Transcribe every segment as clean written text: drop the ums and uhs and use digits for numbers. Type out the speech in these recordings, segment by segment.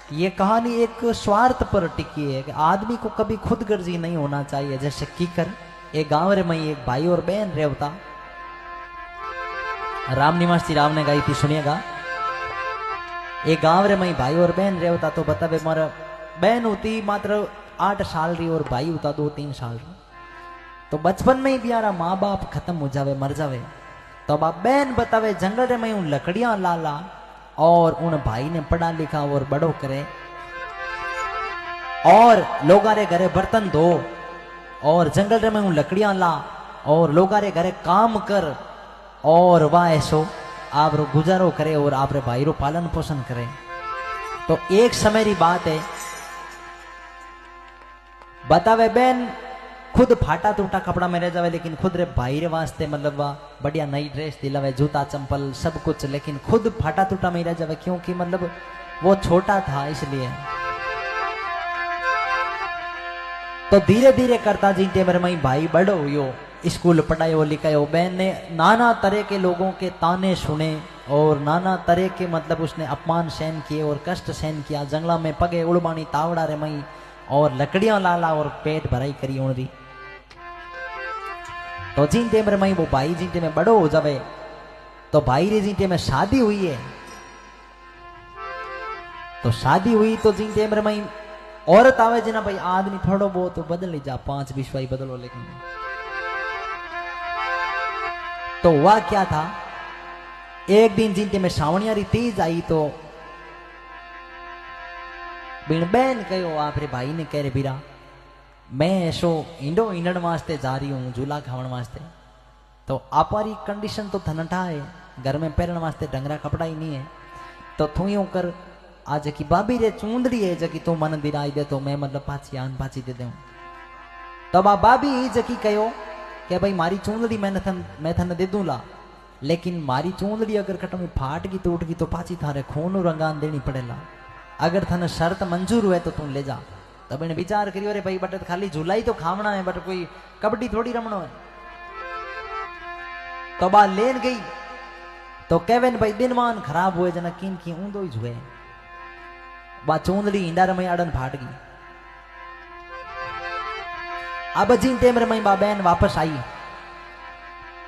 ये कहानी एक स्वार्थ पर टिकी है कि आदमी को कभी खुद गर्जी नहीं होना चाहिए। जैसे कीकर एक गांव रे में एक भाई और बहन रहता, राम निवास जी राम ने गाई थी, सुनिएगा। एक गांव रे में भाई और बहन रहता, तो बतावे मारा बहन होती मात्र 8 साल री और भाई होता 2-3 साल री। तो बचपन में ही बियारा माँ बाप खत्म हो जावे, मर जावे। तो अब बहन बतावे जंगल रे में उन लकड़ियां लाला और उन भाई ने पढ़ा लिखा और बड़ो करे और लोगा रे घरे बर्तन धो और जंगल रे में उन लकड़ियां ला और लोगा रे घरे काम कर और वाह ऐसो आप रो गुजारो करे और आप रे भाई रो पालन पोषण करे। तो एक समय री बात है, बतावे बहन खुद फाटा टूटा कपड़ा में रह जावे, लेकिन खुद रे भाई रे वास्ते मतलब बढ़िया नई ड्रेस दिलावे, जूता चंपल सब कुछ, लेकिन खुद फाटा टूटा में रह जावे क्योंकि मतलब वो छोटा था इसलिए। तो धीरे धीरे करता जी टेमर में भाई बड़ो हुयो, स्कूल पढ़ायो लिखायो, बहन ने नाना तरह के लोगों के ताने सुने और नाना तरह के मतलब उसने अपमान सहन किए और कष्ट सहन किया। जंगला में पगे उड़बानी तावड़ा रे मई और लकड़ियां लाला और पेट भराई करी उड़ी। तो जिन टेमर में वो भाई जिन में बड़ो हो जावे, तो भाई रे जिन में शादी हुई है। तो शादी हुई तो जिन टेमर में औरत आवे जिना भाई आदमी थोड़ो बहुत तो बदल ही जा, 5-20 भाई बदलो, लेकिन तो हुआ क्या था, एक दिन जिनते में सावणियारी तीज आई तो बिन बहन कहो आप रे भाई ने कह रे बीरा मैं ऐसो इंडो इंडन वास्ते जा रही हूँ झूला खावन वास्ते। तो आपारी कंडीशन तो थनठा है, घर में पहनने वास्ते डंगरा कपड़ा ही नहीं है। तो तू यूं कर आज की बाबी रे चूंदड़ी है जकी तू मन दिराई दे तो मैं मतलब पाची आन पाची दे दूं। तब आ बाबी जकी कहो कि भाई मारी चूंदड़ी मैं थन दे दूंला, लेकिन मारी चूंदड़ी अगर कट में फाट की टूट गई तो पाची थारे खून रंगान देनी पड़ेला। अगर थने शर्त मंजूर हुए तो तू ले जा। तब इन्हें विचार करियो रे भाई बट खाली झूला ही तो खावना है, बट कोई कबड्डी थोड़ी रमणो है। तो बा लेन गई तो केवन भाई दिनमान खराब हुए जना किन की ऊंदो ही जुए बा चूंदड़ी इंडा रमई आड़न फाट गई। अब जिन टेम रमई बा बहन वापस आई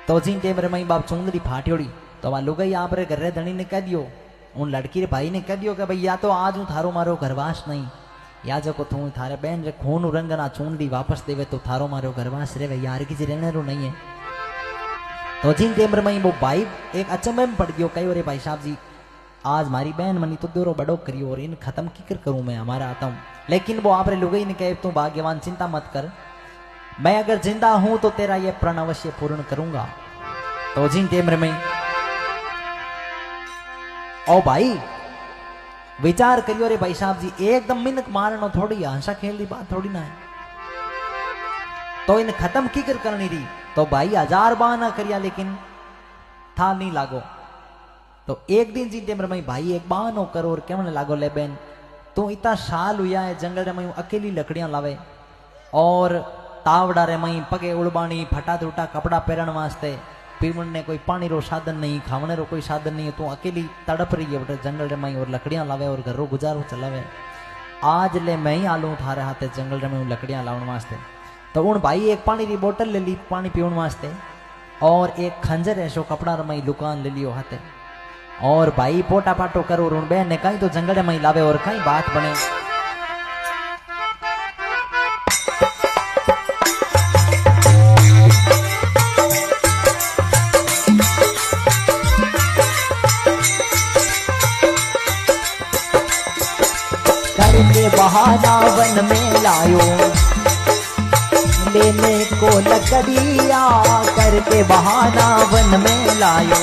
तो जिन टेम रमई बाप चूंदड़ी फाट्योड़ी। तो वह लुगाई आप रे घर रे धनी ने कह दियो, उन लड़की रे भाई ने कह दियो कि भाई या तो आज हूँ थारो मारो घरवास नहीं, या जो को तू थारे बहन रे खून रंगना चूंदड़ी वापस देवे तो थारो मारो घरवास रे यार किसी रहने रो नहीं है। तो जिन टेमर में वो भाई एक अचंभे में पड़ गयो, कहो रे भाई साहब जी आज मारी बहन मनी तो दोरो बड़ो करियो और इन खत्म की कर करूं मैं, हमारा आता हूं। लेकिन वो आप रे लुगाई ने कहे तू भाग्यवान चिंता मत कर, मैं अगर जिंदा हूं तो तेरा ये प्रण अवश्य पूर्ण करूंगा। तो जिन टेमर में ओ भाई विचार करियो रे भाई साहब जी एकदम मिनक मारनो थोड़ी हंसा खेल दी बात थोड़ी ना है, तो इन खत्म की कर करनी रही। तो भाई 1000 बहाना करिया लेकिन था नहीं लागो। तो एक दिन जी टेमर में भाई एक बहानो करो और कहने लागो ले बहन तू इतना साल हुआ है जंगल में अकेली लकड़ियां लावे और तावड़ा रे मई पगे उड़बानी फटा टूटा कपड़ा पहनने वास्ते, पीवण ने कोई पानी रो साधन नहीं, खावने रो कोई साधन नहीं, तू अकेली तड़प रही है बेटे जंगल में और लकड़ियां लावे और घर रो गुजारो चलावे। आज ले मैं ही आलू थारे हाथे जंगल में लकड़ियां लावन वास्ते। तो उन भाई एक पानी की बोतल ले ली पानी पीवन वास्ते और एक खंजर ऐसो कपड़ा रमई दुकान ले लियो हाथे और भाई पोटा पाटो करो और उन बहन ने कहीं तो जंगल में लावे और कहीं बात बने। बहाना वन में लायो लेने को लकड़िया, करके बहाना वन में लायो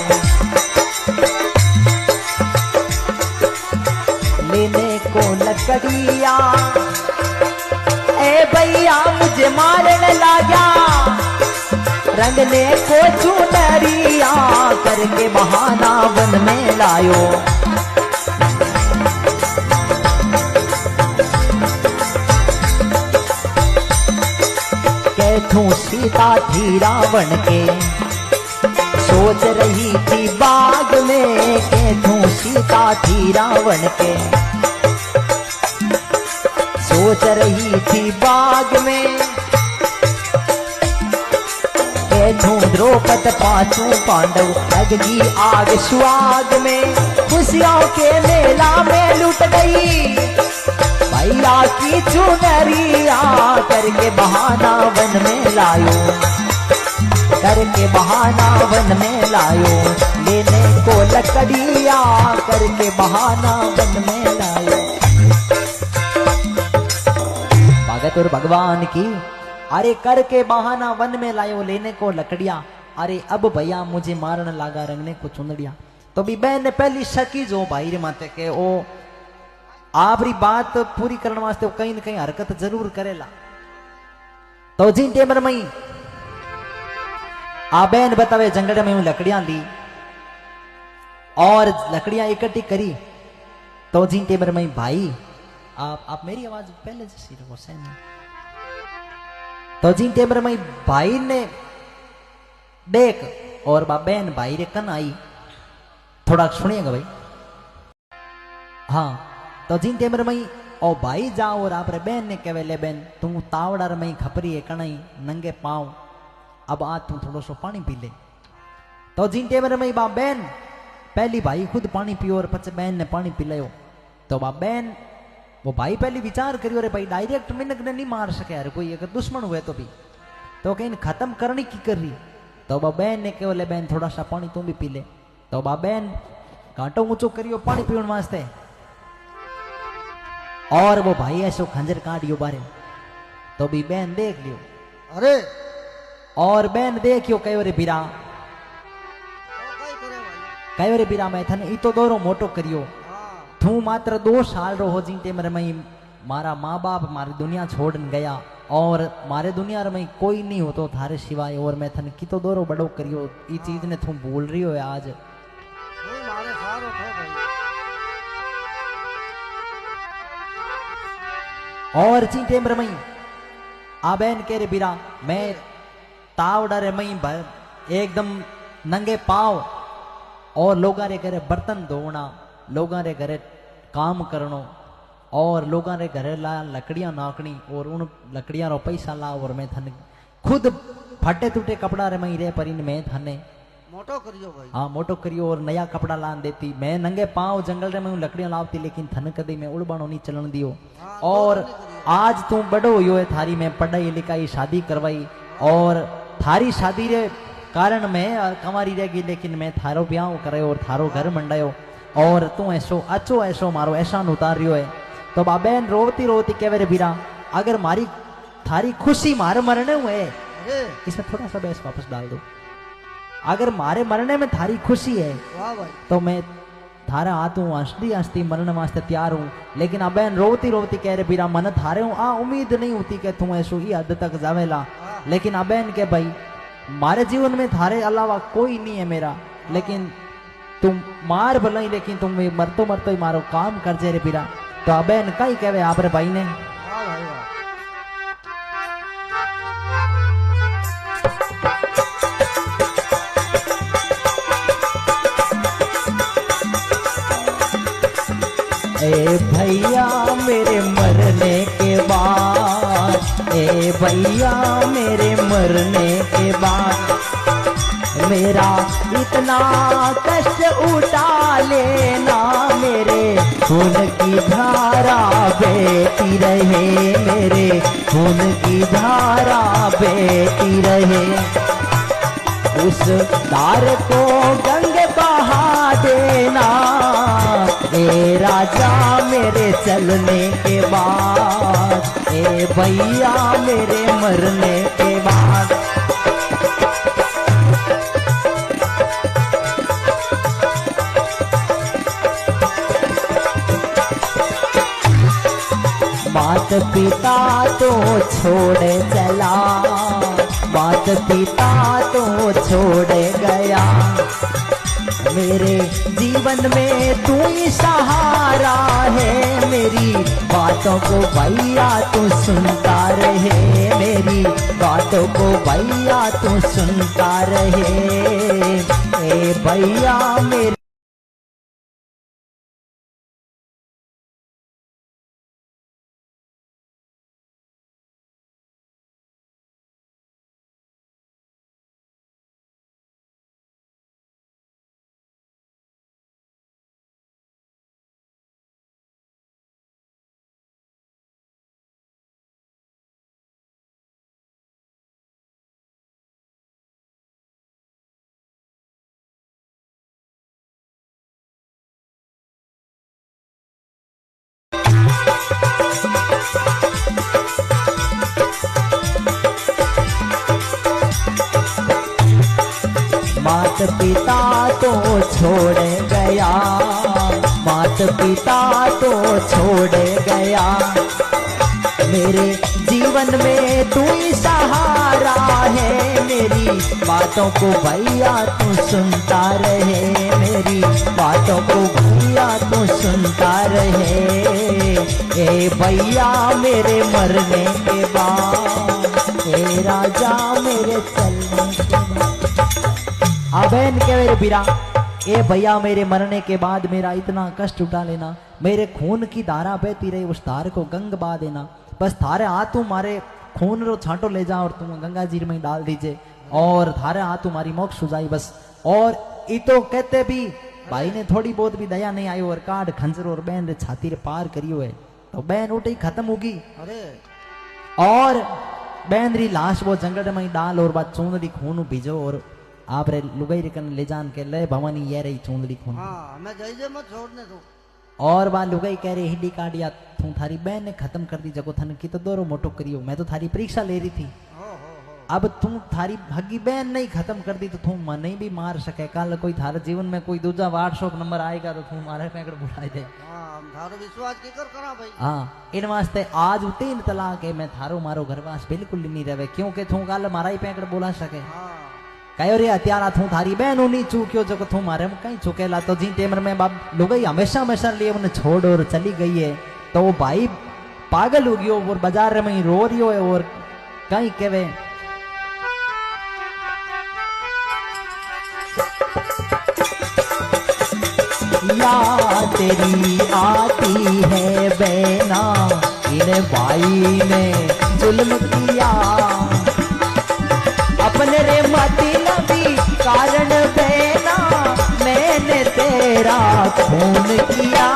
लेने को लकड़िया। ए भैया मुझे मारने लगा रंगने को चुनरिया, करके बहाना वन में लायो। कहूं सीता थी रावण के सोच रही थी बाग में, कहूं सीता थी रावण के सोच रही थी बाग में, बैठूं द्रौपद पाछू पांडव, लगगी आग सुआग में। खुशियों के मेला में लुट गई भैया की चुनरिया, करके बहाना वन में लायो, करके बहाना वन में लायो, लेने को लकड़िया, करके बहाना वन में लायो। भगत और भगवान की, अरे करके बहाना वन में लायो, लेने को लकड़िया, अरे अब भैया मुझे मारने लगा, रंगने को चुनड़िया। तो भी बहन ने पहली शकी जो भाई रे माते के ओ आपरी बात पूरी करने वास्ते कहीं न कहीं हरकत जरूर करेला। तो जिन टेमर मई आ बहन बतावे जंगल में लकड़ियां ली और लकड़ियां इकट्ठी करी। तो जिन टेमर मई भाई आप मेरी आवाज पहले जैसी रखो सहन। तो जिन टेमर मई भाई ने देख और बहन भाई रे कन आई, थोड़ा सुनिएगा भाई। हाँ, तो जिन टेमर मई ओ भाई जाओ और आप बहन ने कहे ले बहन तू तावड़ा मई खपरी है कणई नंगे पाँव, अब आज तू थोड़ा सो पानी पी ले। तो जिन टेमर मई बा बहन पहली भाई खुद पानी पियो और पचे बहन ने पानी पी लियो। तो बा बहन वो भाई पहले विचार करियो रे भाई डायरेक्ट मिनक ने नहीं मार सके यार, कोई अगर दुश्मन हुए तो भी तो कहीं खत्म करने की कर रही। तो बा बहन ने कहो ले बहन थोड़ा सा पानी तू भी पी ले। तो बा बहन कांटो ऊंचो करियो पानी पीने वास्ते और वो भाई ऐसो खंजर काटियो बारे। तो भी बहन देख लियो, अरे और बहन देखियो कहो रे बीरा, कहो रे बीरा मैं थने ई तो दोरो मोटो करियो, तू मात्र 2 साल रो हो जिन टेमर मई मारा माँ बाप मारी दुनिया छोड़न गया और मारे दुनिया में कोई नहीं हो तो थारे सिवाय, और मैं थने की तो दोरो बड़ो करियो, ई चीज ने तू बोल रही हो आज। मारे सारो थे भाई। और चीटे मई आ बहन के रे बीरा मैं तावड़ा रे मई एकदम नंगे पाव और लोगा रे घरे बर्तन धोना, लोगा रे घरे काम करनो और लोगा रे घरे ला लकड़ियां नाकनी और उन लकड़ियां रो पैसा ला, और मैं थने खुद फटे टूटे कपड़ा रे मई रे पर इन मैं थने मोटो करियो भाई। हाँ मोटो करियो और नया कपड़ा लान देती। मैं नंगे पाँव जंगल रे में लकड़ियां लावती, लेकिन थन कदी मैं उड़बानो नहीं चलन दियो। और आज तू बड़ो हुयो है, थारी में पढ़ाई लिखाई शादी करवाई और थारी शादी रे कारण मैं कमारी रहेगी, लेकिन मैं थारो ब्याह करे और थारो घर मंडायो और तू ऐसो अच्छो ऐसो मारो एहसान उतार रियो है। तो बहन रोती रोती कहे रे बीरा अगर मारी थारी खुशी मारे मरने हुए, इसमें थोड़ा सा बैस वापस डाल दो, अगर मारे मरने में थारी खुशी है तो मैं थारा हाथ हूँ हंसती हंसती मरने वास्ते तैयार हूँ। लेकिन अब बहन रोती रोती कह रहे बीरा मन थारे हूँ आ उम्मीद नहीं होती कि तू ऐसो ही हद तक जावेला, लेकिन अब बहन के भाई मारे जीवन में थारे अलावा कोई नहीं है मेरा, लेकिन तुम मार भला ही लेकिन तुम मरतो मरतो ही मारो काम कर जे रे बीरा। तो अब बहन कई कहवे आप रे भाई ने ए भैया मेरे मरने के बाद, ए भैया मेरे मरने के बाद मेरा इतना कष्ट उठा लेना, मेरे खून की धारा बहती रहे, मेरे खून की धारा बहती रहे, उस धार को गंगे बहा देना ए राजा मेरे चलने के बाद, ए भैया मेरे मरने के बाद। मात पिता तो छोड़ चला, मात पिता तो छोड़ गया, मेरे जीवन में तू ही सहारा है, मेरी बातों को भैया तू सुनता रहे, मेरी बातों को भैया तू सुनता रहे, ए भैया मेरे छोड़ गया, मात पिता तो छोड़ गया, मेरे जीवन में तू ही सहारा है, मेरी बातों को भैया तू सुनता रहे, मेरी बातों को भैया तू सुनता रहे, ए भैया मेरे मरने के बाद, ए राजा मेरे चलने के बाद। अबैन के मेरे बिरा, ए भैया मेरे मरने के बाद मेरा इतना कष्ट उठा लेना, मेरे खून की धारा बहती रही उस धार को गंग बहा देना, बस थारे हाथ तुम्हारे खून रो छांटो ले जा और तुम गंगा जी में डाल दीजिए और थारे हाथ तुम्हारी मोक्ष हो जाई बस। और इतो कहते भी भाई ने थोड़ी बहुत भी दया नहीं आई और काट खंजर और बहन रे छाती रे पार करियो है, तो बहन उठे ही खत्म होगी। अरे और बहन री लाश वो जंगल में डाल और बाद चूंदड़ी खून भिजो और आप रे लुगाई रे कन ले जान के ले भवानी ये रही चूंदड़ी खून। हाँ मैं जाइए मत छोड़ने दो। और बा लुगाई कह रही हिडी काटिया तू थारी बहन ने खत्म कर दी जगो थन की तो दोरो मोटो करियो, मैं तो थारी परीक्षा ले रही थी, हो अब तुम थारी भागी बहन नहीं खत्म कर दी तो तुम मन ही भी मार सके, कल कोई थारे जीवन में कोई दूसरा व्हाट्सएप नंबर आएगा तो तुम मारे पैकड़ बुला दे। हाँ हम थारो विश्वास की कर करा भाई। हाँ इन वास्ते आज तीन तलाक है, मैं थारो मारो घरवास बिल्कुल नहीं रहे क्योंकि तू कल मारा ही पैकड़ बोला सके। हाँ कहो रे हत्यारा थू थारी बहन नहीं चूक्यो जो थू मारे में कहीं चुकेला, तो जी टेमर में बाप लुगाई हमेशा हमेशा लिए उन्हें छोड़ और चली गई है, तो वो भाई पागल हो गयो और बाजार में ही रो रियो है और कहीं कहवे या तेरी आती है बहना, इन भाई ने जुल्म किया, अपने रे मतलब कारण बहना मैंने तेरा खून किया,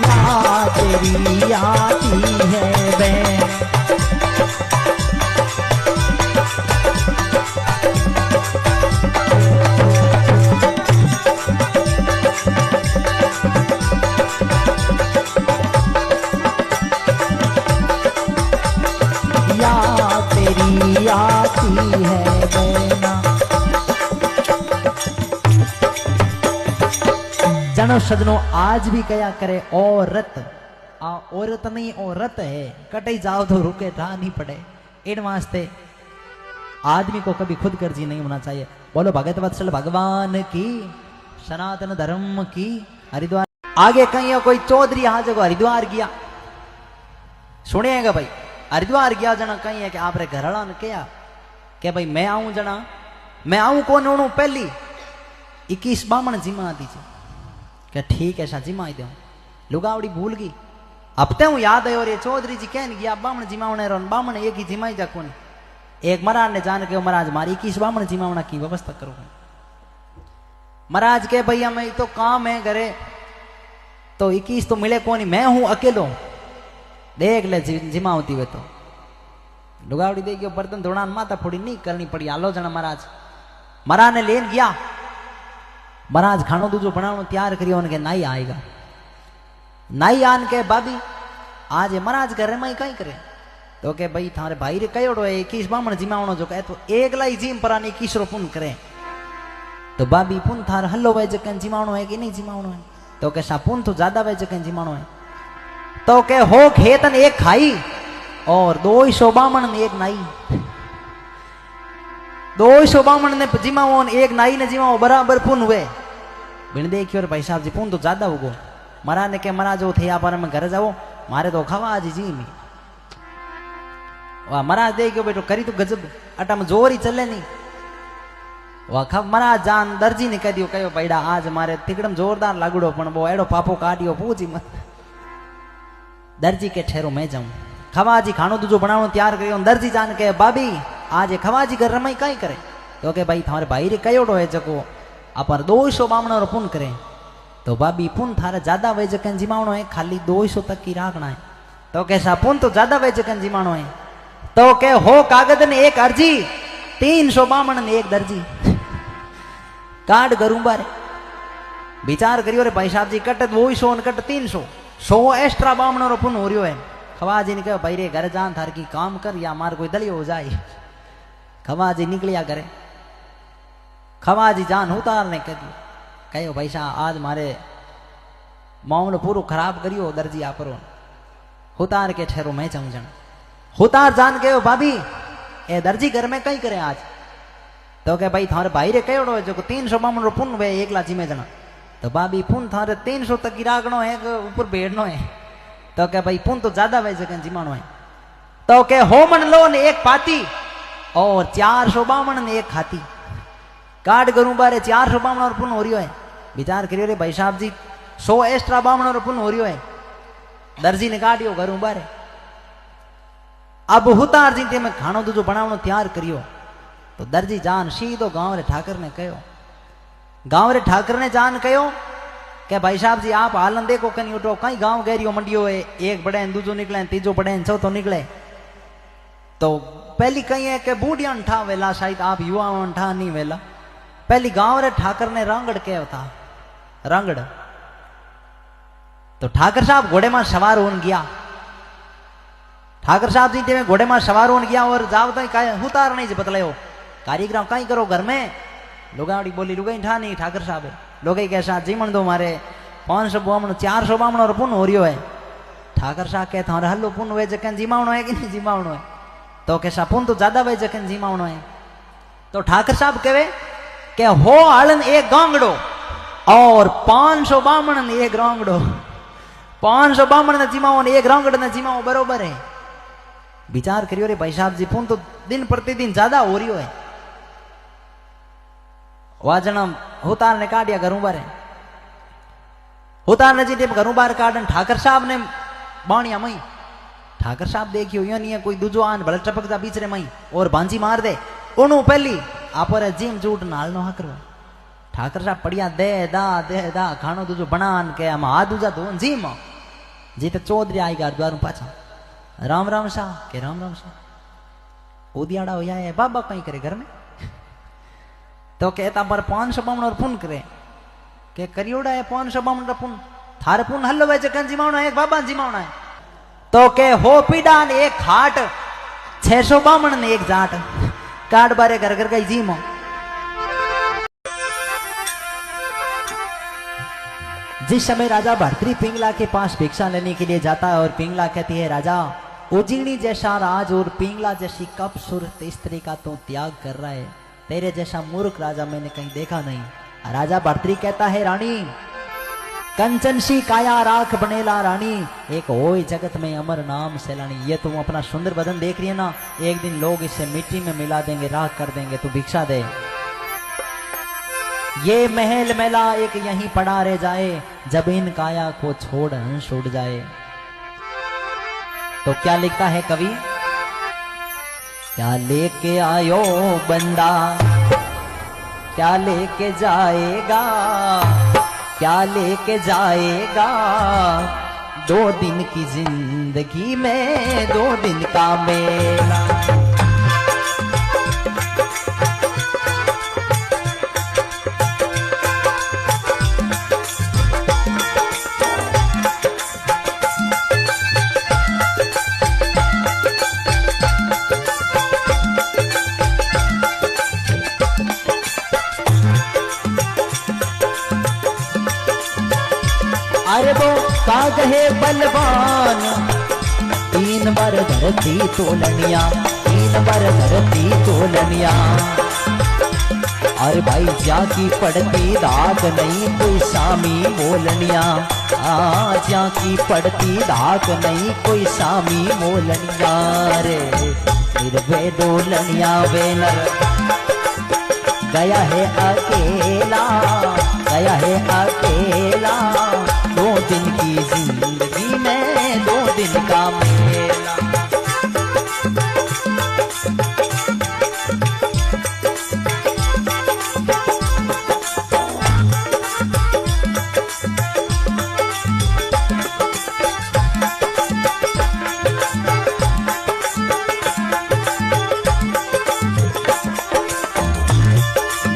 या तेरी आती है बहन। या तेरी आती है बहना। जनो सजनो आज भी कया करे औरत, आ औरत नहीं औरत है, कटे जाओ तो रुके ठा नहीं पड़े, इन वास्ते आदमी को कभी खुद गर्जी नहीं होना चाहिए। बोलो भगत वत्सल भगवान की, सनातन धर्म की। हरिद्वार आगे कहीं कोई चौधरी हाँ जगह हरिद्वार गया, सुनिएगा भाई, हरिद्वार गया जना कहीं है कि आप रे घरवाला ने कहा कि भाई मैं आऊं जना, मैं आऊं कौन हूं पहली 21 बामण जिमा दीजिए, क्या ठीक है सा जिमा दे, लुगावड़ी भूल गई, हफ्ते हूं याद है और ये चौधरी जी कहने गया बामण जिमावने रो, बामण एक ही जिमाई जा कौन, एक महाराज ने जान के महाराज मारी 21 बामण जिमावना की व्यवस्था करो। महाराज के भैया मैं तो काम है घरे, तो 21 तो मिले कौन, मैं हूं अकेलो, देख ले जिमावती हुए तो लुगावड़ी दे गयो, बर्तन धोना माता फोड़ी नहीं करनी पड़ी, आलो जना महाराज। महाराज ने लेन गया, महाराज खानो दूजो बनानो तैयार करियो, उनके नाई आएगा, नाई आन के भाभी आज महाराज घर में कहीं करे, तो के भाई थारे भाई रे कयोड़ो है 21 बामण जिमावनो जो कहे, तो एक लाई जिम परानी 21 रो पुन करे, तो भाभी पुन थार हल्लो वे जकन जिमावनो है कि नहीं जिमावनो है, तो के सा पुन तो ज्यादा वे जकन जिमावनो है, तो के हो खेतन एक खाई और 200 बामण ने एक नाई, 200 बामण ने जिमाओ एक नाई ने जिमाओ बराबर पुन हुए। बिन देखियो भाई साहब जी पुन तो ज्यादा होगो। महाराज ने के महाराज जो थे पर में घर जाओ, मारे तो खावा आज जी में, वाह महाराज देखियो बेटो करी तो गजब, अटा में जोर ही चले नहीं, वाह खब महाराज जान दर्जी ने कह दियो कहो भाईडा आज मारे तिकड़म जोरदार लागुड़ो, पण वो एडो पापो काटियो पूछी मत, दर्जी के ठहरो मैं जाऊं, खवाजी खानो तुझो बनावो तैयार करियो, दर्जी जान के भाभी आज खवाजी घर रमाई कहीं करे, तो के भाई थारे भाई रे कयोड़ो है जको अपन 200 बामणो पुन करे, तो भाभी पुन थारे ज्यादा वे जकन जिमावनो है, खाली 200 तक की राखना है, तो कैसा पुन तो ज्यादा वे जकन जिमावनो है, तो के हो कागज ने एक अर्जी 300 बामण ने एक दर्जी काट करूं बारे विचार करियो रे भाई साहब जी, कट 200 न कट 300 100 एक्स्ट्रा बामणो पुन हो रियो है। खवाजी ने कहा भाई रे घर जान थार की काम कर या मार कोई दलियो हो जाए, खवाजी निकलिया करे, खवाजी जान उतार ने कह दिया, कहो भाई साहब आज मारे मामलो पूरो खराब करियो दर्जी आपरो हुतार के ठहरो मैं चाहूं जन हुतार जान के भाभी ए दर्जी घर में कई करे आज तो के भाई थारे भाई रे कयोड़ो जो 300 बामण रो पुन वे एकला जिमे जना तो भाभी पुन थारे 300 तक गिरागणो है के ऊपर बेड़नो है तो के भाई पुन तो ज्यादा वे जगन जिमाणो है तो के होमन लो ने एक पाती और 400 बामण ने एक खाती काट करूं बारे 400 बामण और पुन हो रियो है विचार करियो रे भाई साहब जी 100 एक्स्ट्रा बामण और पुन हो रियो है दर्जी ने काटियो घरों बारे अब हुतार जी ते में खानो दूजो बनावनो तैयार करियो तो दर्जी जान सीधो गांव रे ठाकर ने कहो गांव रे ठाकर ने जान कहो के भाई साहब जी आप हालन देखो कहीं उठो कहीं गांव गहरियो मंडियो है एक बड़े दूजो निकले तीजो बड़े चौथो निकले तो पहली कहीं है कि बूढ़िया ठा वेला शायद आप युवा ठा नहीं वेला पहली गांव रे ठाकर ने रंगड़ के था रंगड़ तो ठाकर साहब घोड़े में सवार होन गया ठाकर साहब जी ते घोड़े में सवार होन गया और जाओ तो हुतार नहीं बतलायो कार्यक्रम कहीं करो घर में लुगावड़ी बोली लुगाई ठा नहीं ठाकर साहब लोग कैसा जीवन दो मारे 500 बामण 400 बामण और पुन हो रियो है ठाकर साहब कहता हूँ हल्लो पुन वे जखन जिमावणो है कि नहीं जिमावणो है तो कैसा पुन तो ज्यादा वे जखन जिमावणो है तो ठाकर साहब कहे के हो हालन एक गांगड़ो और 500 बामण ने एक रांगड़ो 500 बामण ने जिमाओ ने एक रांगड़ ने जिमाओ बरोबर है विचार करियो रे भाई साहब जी पुन तो दिन प्रतिदिन ज्यादा हो रियो है वाजनम हुतार ने काटिया घरों बारे हुतार ने जी घरों बार काटन ठाकर साहब ने बाणिया मई ठाकर साहब देखियो यो नहीं है कोई दूजो आन भले टपक जा बीच रे मई और भांजी मार दे ओनु पहली आपरे जिम जूट नाल नो करो ठाकर साहब पड़िया दे दा खानो दूजो बनान के हम हाथ दूजा दो जिम जी तो चौधरी आई गार द्वारू पाछा राम राम शाह के राम राम शाह उदियाड़ा होया है बाबा कहीं करे घर में तो कहता पर 500 बामण और पुन करे के करियोड़ा है 500 बामण पुन थारे पुन हल्लो वे जकन जिमावना है एक बाबा जिमावना है तो के हो पीड़ा ने एक खाट 600 बामण ने एक जाट काट बारे घर घर गई जिमो जिस समय राजा भर्तृ पिंगला के पास भिक्षा लेने के लिए जाता है और पिंगला कहती है राजा उजीणी जैसा राज और पिंगला जैसी कप सुरत स्त्री का तो त्याग कर रहा है तेरे जैसा मूर्ख राजा मैंने कहीं देखा नहीं राजा भर्तृ कहता है रानी कंचन सी काया राख बनेला रानी एक होय जगत में अमर नाम सैलानी ये तुम अपना सुंदर बदन देख रही है ना एक दिन लोग इसे मिट्टी में मिला देंगे राख कर देंगे तू भिक्षा दे ये महल मेला एक यहीं पड़ा रह जाए जब इन काया को छोड़ हंस उड़ जाए तो क्या लिखता है कवि क्या लेके आयो बंदा क्या लेके जाएगा क्या लेके जाएगा 2 दिन की जिंदगी में 2 दिन का मेला अरे वो का कहे बलवान 3 बार धरती तोलनिया 3 बार धरती तोलनिया अरे भाई जा की पड़ती दाग नहीं कोई सामी मोलनिया जा की पड़ती दाग नहीं कोई सामी मोलनिया रे निर्वे डोलनिया वेलर गया है अकेला गया है अकेला 2 दिन की जिंदगी में 2 दिन का मेला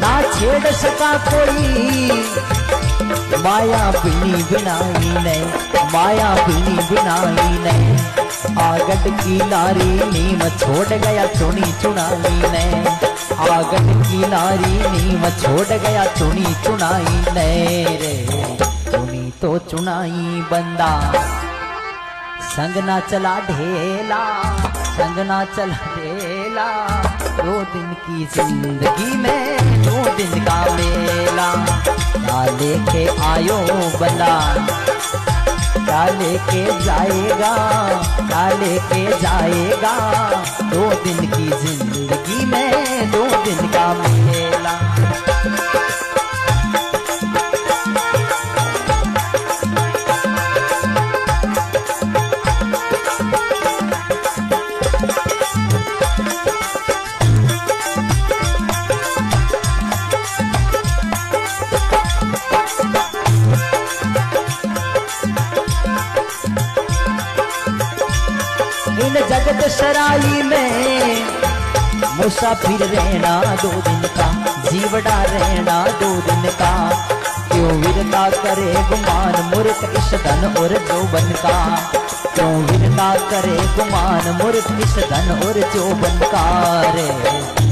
ना छेड़ सका कोई माया बिनी बिनाई नहीं माया बिनी बिनाई नहीं आगट की लारी नीम छोड़ गया चुनी चुनाई नहीं आगन की नारी नीम छोड़ गया चुनी चुनाई नहीं रे, चुनी तो चुनाई बंदा संग ना चला ढेला, संग ना चला ढेला। 2 दिन की जिंदगी में 2 दिन का मेला, क्या लेके आयो बंदा, क्या लेके जाएगा, क्या लेके जाएगा। 2 दिन की जिंदगी में 2 दिन का मेला। इन जगत सराई में मुसाफिर रहना 2 दिन का, जीवड़ा रहना 2 दिन का। क्यों वीरता करे गुमान मूर्ख इस धन और जोबन का, क्यों वीरता करे गुमान मूर्ख इस धन और जोबन का। रे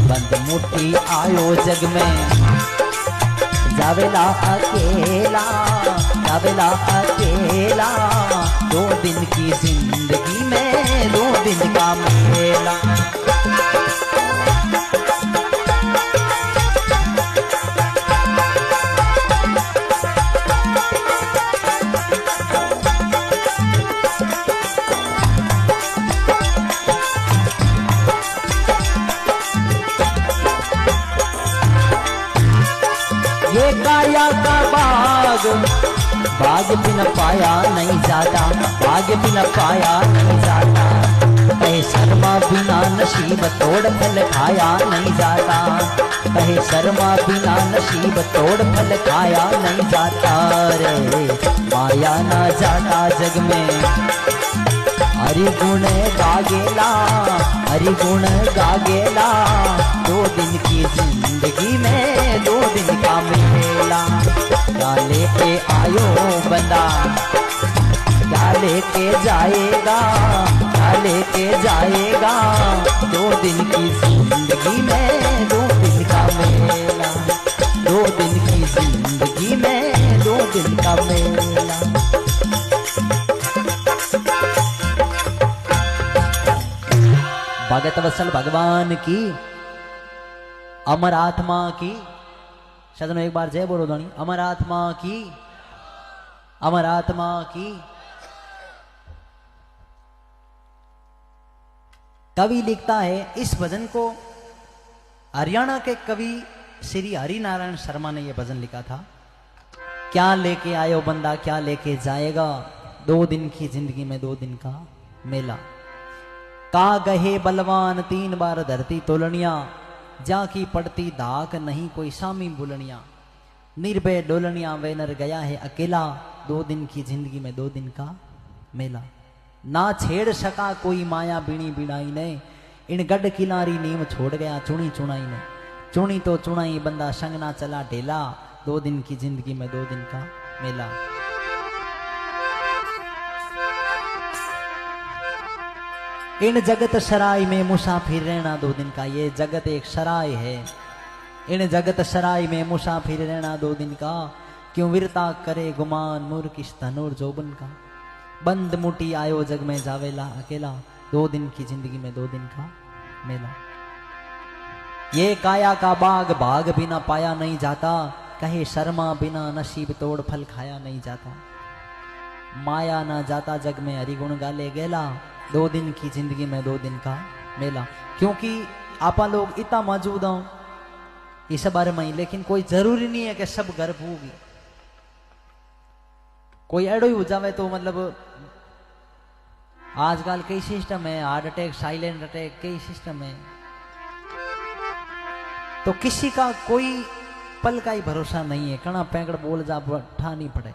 बंद मुट्ठी आयो जग में, जावेला अकेला, जावेला अकेला। 2 दिन की जिंदगी में 2 दिन का मेला। ये काया का बाग, बाग बिना पाया नहीं जाता, बाग बिना पाया नहीं जाता। कहे शर्मा बिना नसीब तोड़ फल खाया नहीं जाता, कहे शर्मा बिना नसीब तोड़ फल खाया नहीं जाता। रे माया ना जाता जग में, हरि गुण गागेला, हरि गुण गागेला। 2 दिन की जिंदगी में 2 दिन का मेला, क्या लेके आयो बंदा, क्या लेके जाएगा, क्या लेके जाएगा। 2 दिन की जिंदगी में 2 दिन का मेला, 2 दिन की जिंदगी में 2 दिन का मेला। भगत वत्सल भगवान की, अमर आत्मा की, सदनों एक बार जय बोलो धनी, अमर आत्मा की, अमर आत्मा की। कवि लिखता है इस भजन को, हरियाणा के कवि श्री हरि नारायण शर्मा ने यह भजन लिखा था। क्या लेके आयो बंदा, क्या लेके जाएगा। 2 दिन की जिंदगी में 2 दिन का मेला। का गहे बलवान 3 बार धरती तोलनिया, जा की पड़ती धाक नहीं कोई सामी बुलनिया। निर्भय डोलनिया वे नर गया है अकेला, 2 दिन की जिंदगी में 2 दिन का मेला। ना छेड़ सका कोई माया बीणी बीणाई ने, इन गढ़ किनारी नीम छोड़ गया चुनी चुनाई ने। चुनी तो चुनाई बंदा संग ना चला ढेला, 2 दिन की जिंदगी में 2 दिन का मेला। इन जगत सराय में मुसाफिर रहना 2 दिन का। ये जगत एक सराय है, इन जगत सराय में मुसाफिर रहना 2 दिन का। क्यों वीरता करे गुमान मूर्ख इस धनुर जोबन का। बंद मुट्ठी आयो जग में जावेला अकेला, 2 दिन की जिंदगी में 2 दिन का मेला। ये काया का बाग, भाग बिना पाया नहीं जाता। कहे शर्मा बिना नसीब तोड़ फल खाया नहीं जाता। माया ना जाता जग में हरिगुण गाले गेला, 2 दिन की जिंदगी में 2 दिन का मेला। क्योंकि आपा लोग इतना मौजूद हों इस बारे में, लेकिन कोई जरूरी नहीं है कि सब घर होगी। कोई एडो ही हो जावे तो मतलब आजकल कई सिस्टम है, हार्ट अटैक, साइलेंट अटैक, कई सिस्टम है। तो किसी का कोई पल का ही भरोसा नहीं है, कणा पैंकड़ बोल जा ठा नहीं पड़े।